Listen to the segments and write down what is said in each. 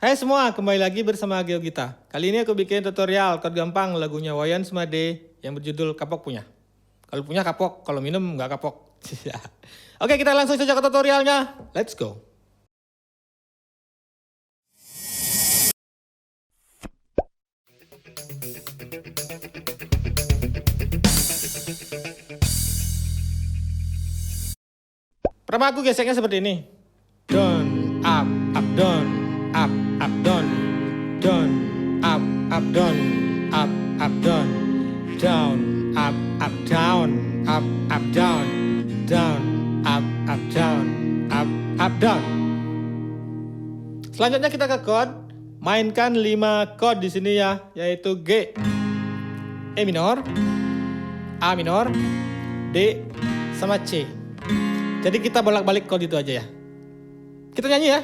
Hai semua, kembali lagi bersama GeoGita. Kali ini aku bikin tutorial chord gampang lagunya Wayan Sumade yang berjudul Kapok Punya. Kalau punya kapok, kalau minum nggak kapok. Oke, kita langsung saja ke tutorialnya. Let's go. Pertama aku geseknya seperti ini. Down, up, down, up, down, down, up, down, up, down, down, up, down, up, down, down, up, down, up, down. Selanjutnya kita ke chord. Mainkan 5 chord di sini ya, yaitu G, E minor, A minor, D, sama C. Jadi kita bolak-balik chord itu aja ya. Kita nyanyi ya.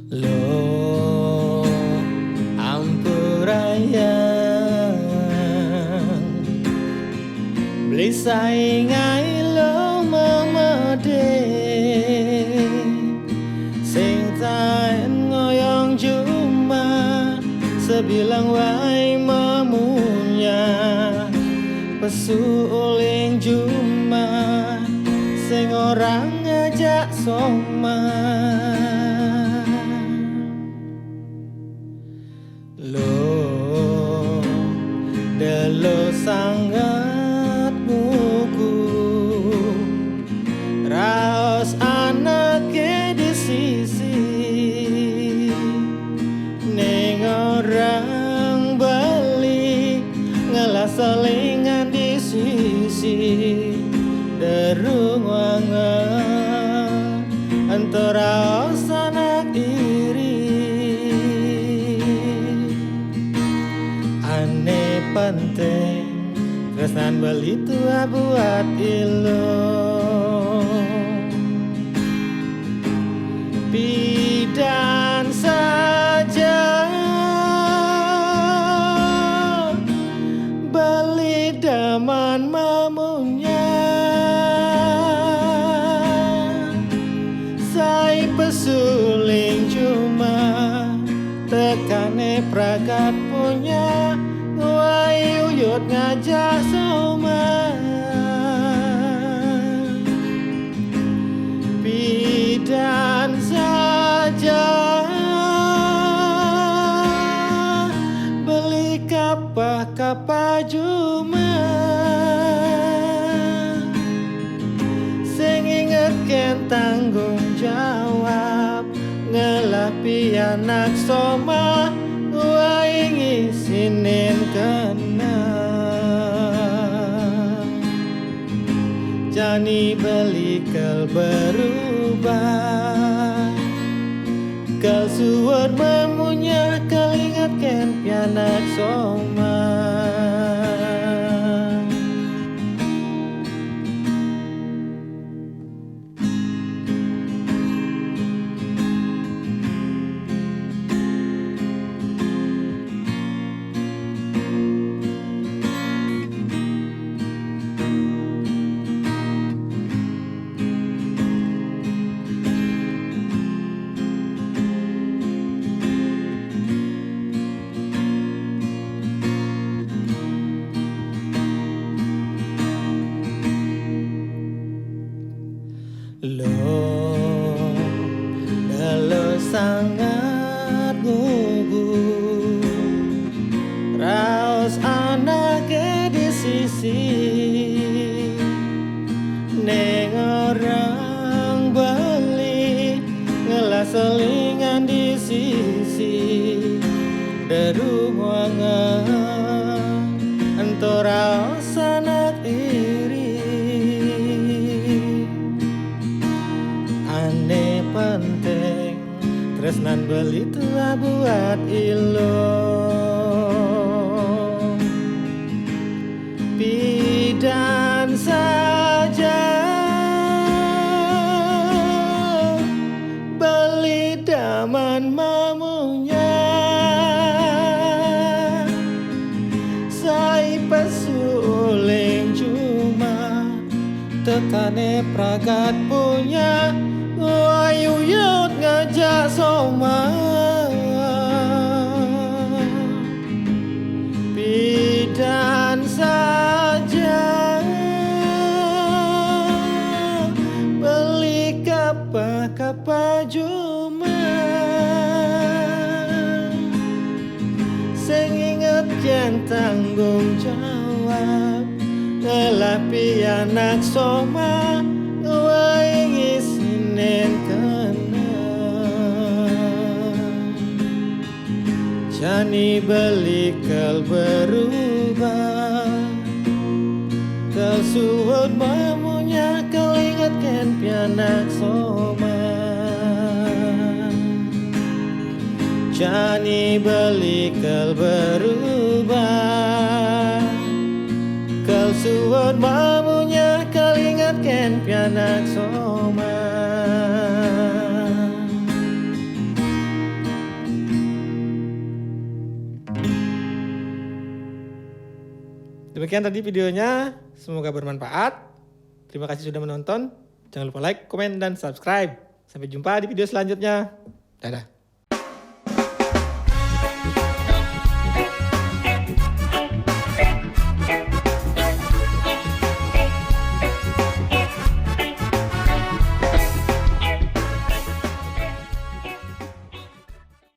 Lo ampurayang beli saingai lo memede sing taen ngoyong cuma sebilang wae memunya pesuling cuma sing orang ngajak soma. Lo delo sangat muku raos anake di sisi ning orang beli ngalah selingan di sisi derung wangen antara sanak iri ane penting kesan beli tua buat ilo bidan saja beli daman mamunya sai pesuling cuma tekane prakat punya wai uyut ngajak soma bidan saja beli kapah cuma sing ingetken tanggung jawab ngelapi anak soma wae ngisinin kena jani beli kel berubah kel suwur memunya kel ingatkan pianak soma. Lo dalo sangat gugup raos anake di sisi neng orang beli ngelah selingan di sisi derung wangen entora sanak iri ane penting tresnan beli tua buat ilo. Pidan saja beli daman mamunya, sai pesuling cuma tetane pragat punya. Ayu yut ngajak soma, pidan saja beli kapa cuma, sing inget yen tanggung jawab telah pianak soma. Wae isinen kenang, jani beli kel berubah, kel suwut mamunya kel ingatkan pianak soma. Jani beli kel berubah, kel suwut mamunya kel ingatkan pianak soma. Demikian tadi videonya, semoga bermanfaat. Terima kasih sudah menonton. Jangan lupa like, komen, dan subscribe. Sampai jumpa di video selanjutnya. Dadah.